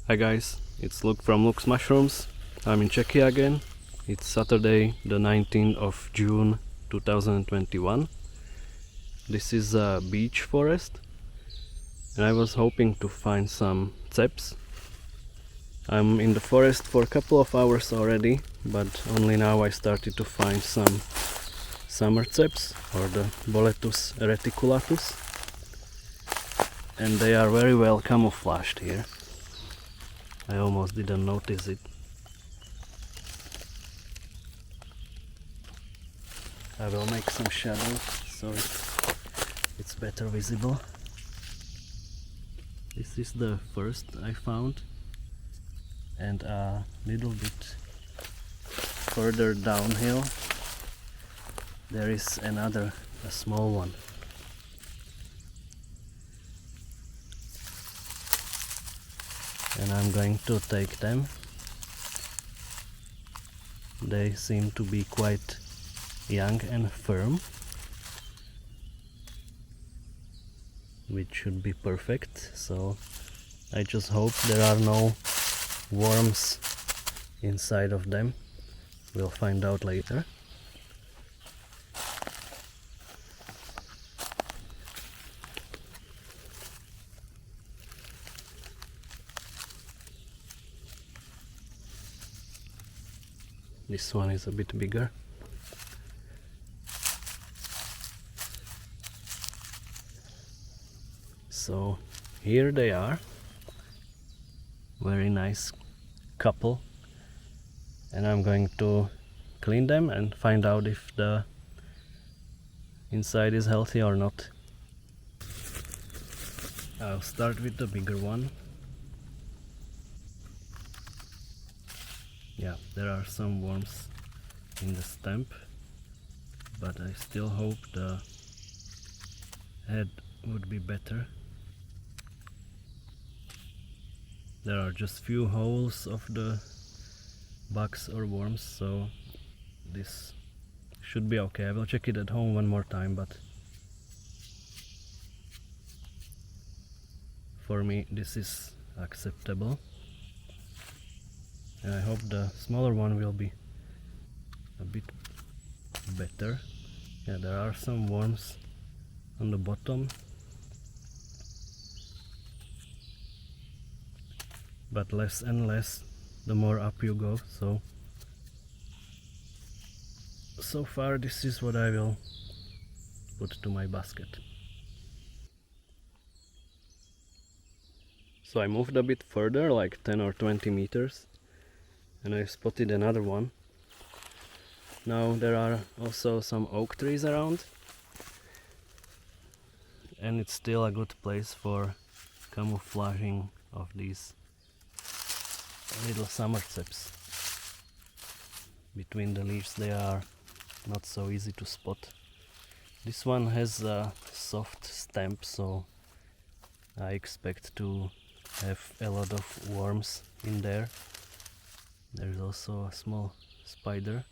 Hi guys, it's Luke from Luke's Mushrooms. I'm in Czechia again. It's Saturday the 19th of June 2021. This is a beech forest and I was hoping to find some ceps. I'm in the forest for a couple of hours already, but only now I started to find some summer ceps, or the Boletus reticulatus, and they are very well camouflaged here. I almost didn't notice it. I will make some shadow so it's better visible. This is the first I found, and a little bit further downhill there is another, a small one. And I'm going to take them. They seem to be quite young and firm, which should be perfect. So I just hope there are no worms inside of them. We'll find out later. This one is a bit bigger. So here they are. Very nice couple. And I'm going to clean them and find out if the inside is healthy or not. I'll start with the bigger one. Yeah, there are some worms in the stem, but I still hope the head would be better. There are just few holes of the bugs or worms, so this should be okay. I will check it at home one more time, but for me this is acceptable. And I hope the smaller one will be a bit better. Yeah, there are some worms on the bottom, but less and less the more up you go. So far this is what I will put to my basket. So I moved a bit further, like 10 or 20 meters, and I spotted another one. Now there are also some oak trees around, and it's still a good place for camouflaging of these little summer ceps. Between the leaves they are not so easy to spot. This one has a soft stem, so I expect to have a lot of worms in there. There's also a small spider.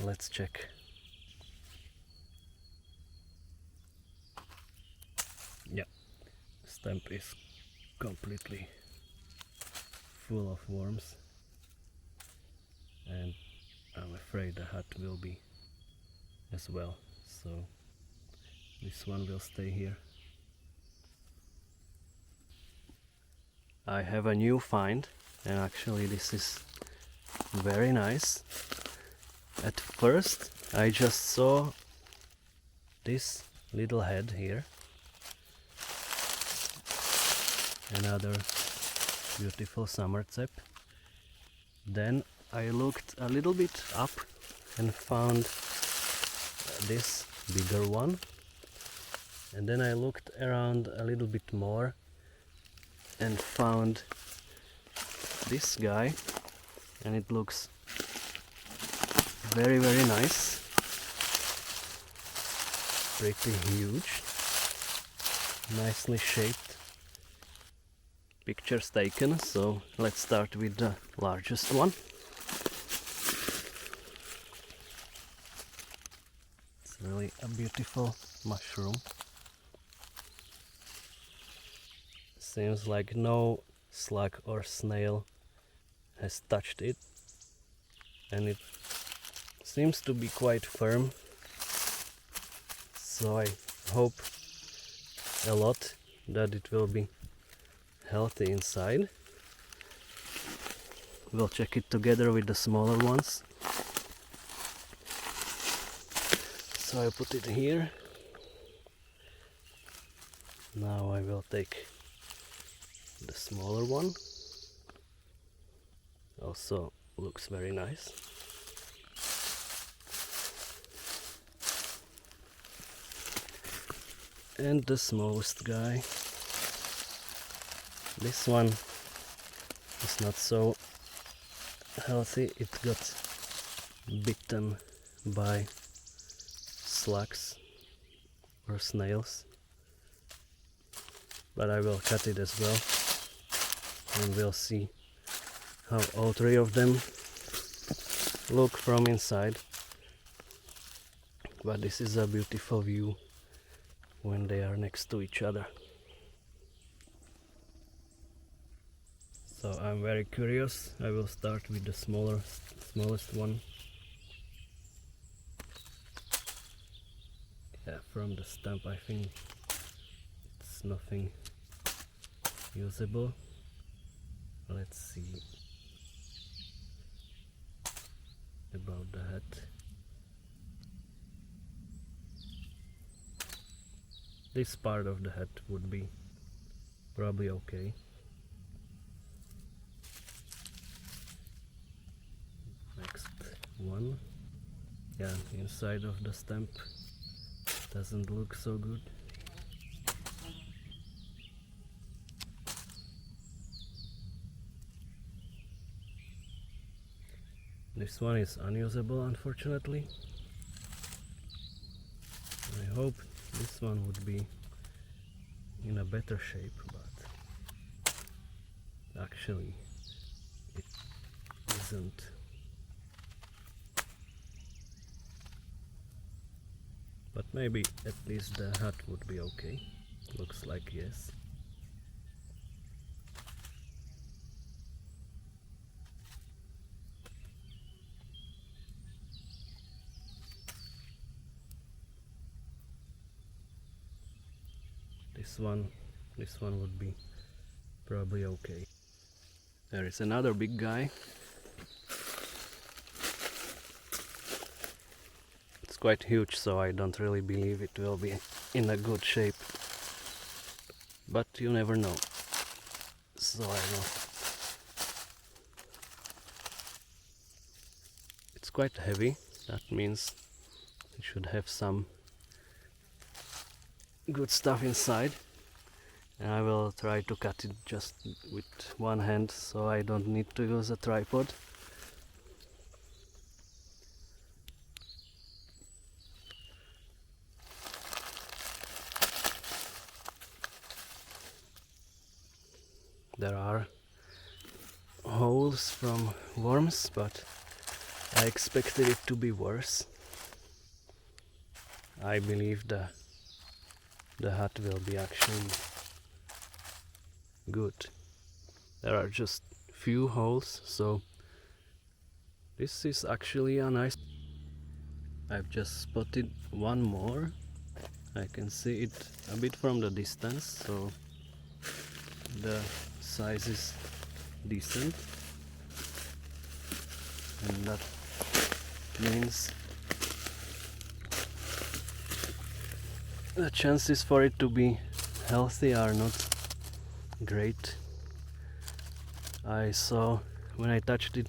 Let's check. Yeah, the stem is completely full of worms, and I'm afraid the hut will be as well, so this one will stay here. I have a new find, and actually this is very nice. At first I just saw this little head here. Another beautiful summer cep. Then I looked a little bit up and found this bigger one. And then I looked around a little bit more and found this guy, and it looks very nice. Pretty huge, nicely shaped. Pictures taken, so let's start with the largest one. It's really a beautiful mushroom. Seems like no slug or snail has touched it, and it seems to be quite firm, so I hope a lot that it will be healthy inside. We'll check it together with the smaller ones. So I put it here. Now I will take the smaller one. Also looks very nice. And the smallest guy. This one is not so healthy. It got bitten by slugs or snails. But I will cut it as well, and we'll see how all three of them look from inside. But this is a beautiful view when they are next to each other. So I'm very curious. I will start with the smallest one. Yeah, from the stump I think it's nothing usable. Let's see about the head. This part of the head would be probably okay. Next one. Yeah, inside of the stump doesn't look so good. This one is unusable, unfortunately. I hope this one would be in a better shape, but actually it isn't. But maybe at least the hat would be okay. Looks like yes. This one would be probably okay. There is another big guy. It's quite huge, so I don't really believe it will be in a good shape. But you never know. So I will. It's quite heavy. That means it should have some good stuff inside. And I will try to cut it just with one hand, so I don't need to use a tripod. There are holes from worms, but I expected it to be worse. I believe the hut will be actually good. There are just few holes, so this is actually a nice. I've just spotted one more. I can see it a bit from the distance, so the size is decent, and that means the chances for it to be healthy are not great. I saw when I touched it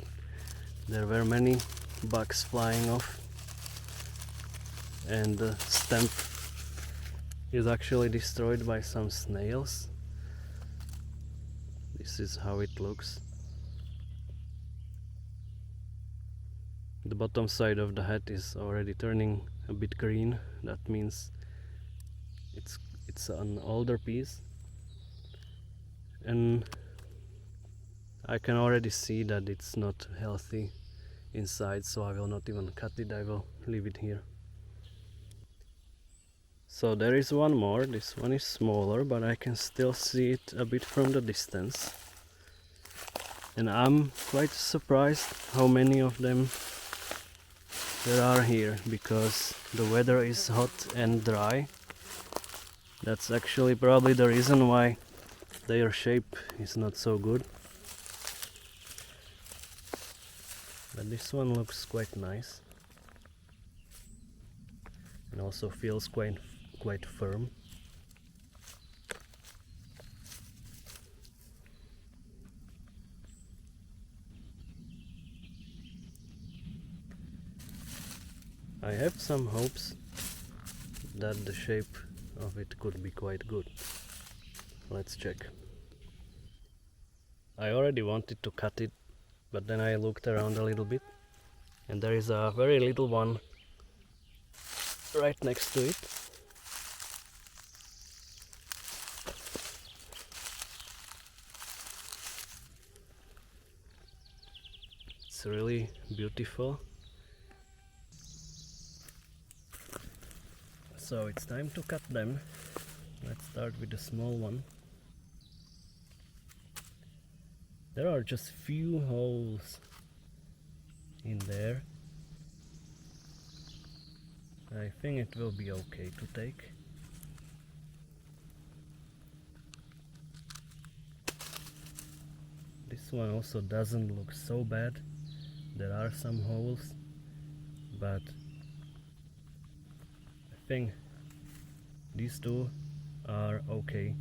there were many bugs flying off, and the stump is actually destroyed by some snails. This is how it looks. The bottom side of the head is already turning a bit green. That means it's an older piece, and I can already see that it's not healthy inside, so I will not even cut it. I will leave it here. So there is one more. This one is smaller, but I can still see it a bit from the distance. And I'm quite surprised how many of them there are here, because the weather is hot and dry. That's actually probably the reason why their shape is not so good. But this one looks quite nice and also feels quite firm. I have some hopes that the shape of it could be quite good. Let's check. I already wanted to cut it, but then I looked around a little bit and there is a very little one right next to it. It's really beautiful. So it's time to cut them. Let's start with the small one. There are just few holes in there. I think it will be okay to take. This one also doesn't look so bad. There are some holes, but I think these two are okay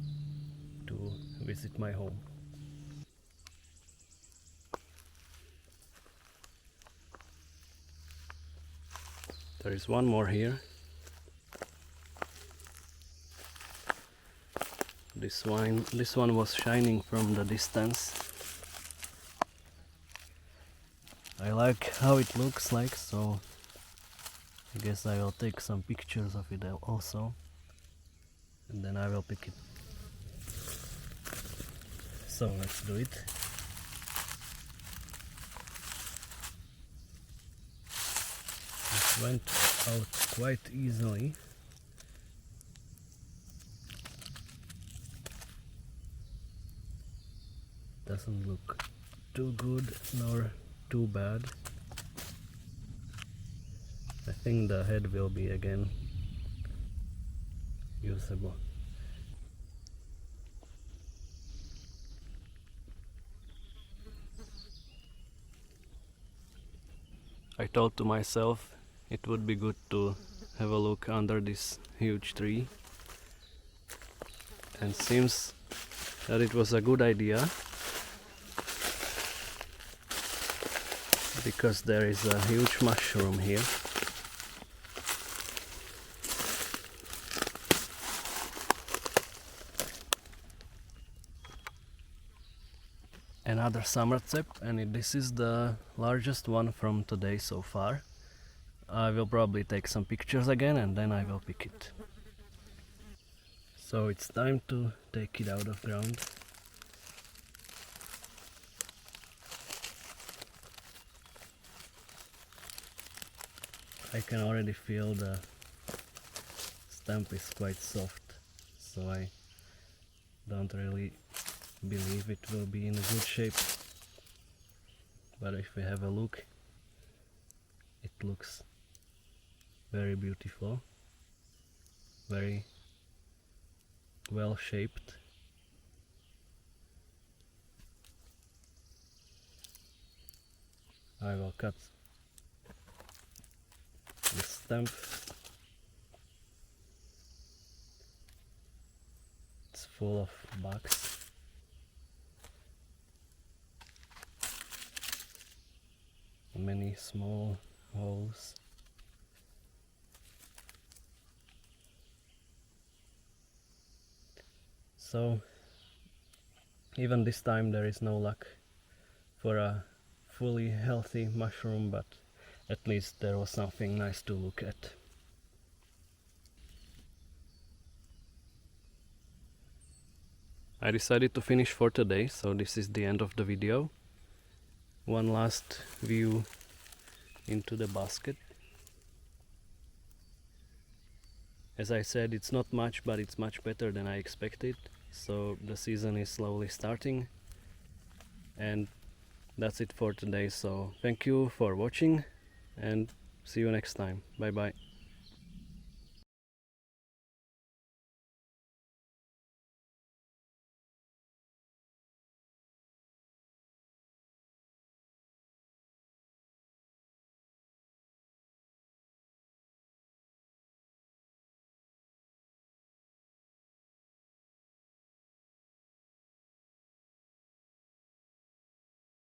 to visit my home. There is one more here. This one was shining from the distance. I like how it looks like, so I guess I will take some pictures of it also, and then I will pick it. So let's do it. It went out quite easily. Doesn't look too good nor too bad. I think the head will be again usable. I thought to myself it would be good to have a look under this huge tree, and seems that it was a good idea, because there is a huge mushroom here. Another summer cep, and this is the largest one from today so far. I will probably take some pictures again and then I will pick it. So it's time to take it out of ground. I can already feel the stamp is quite soft, so I don't really believe it will be in a good shape. But if we have a look, it looks very beautiful, very well shaped. I will cut the stamp. It's full of bugs. Many small holes. So even this time there is no luck for a fully healthy mushroom, but at least there was something nice to look at. I decided to finish for today, so this is the end of the video. One last view into the basket. As I said, it's not much, but it's much better than I expected. So the season is slowly starting. And that's it for today. So thank you for watching and see you next time. Bye bye.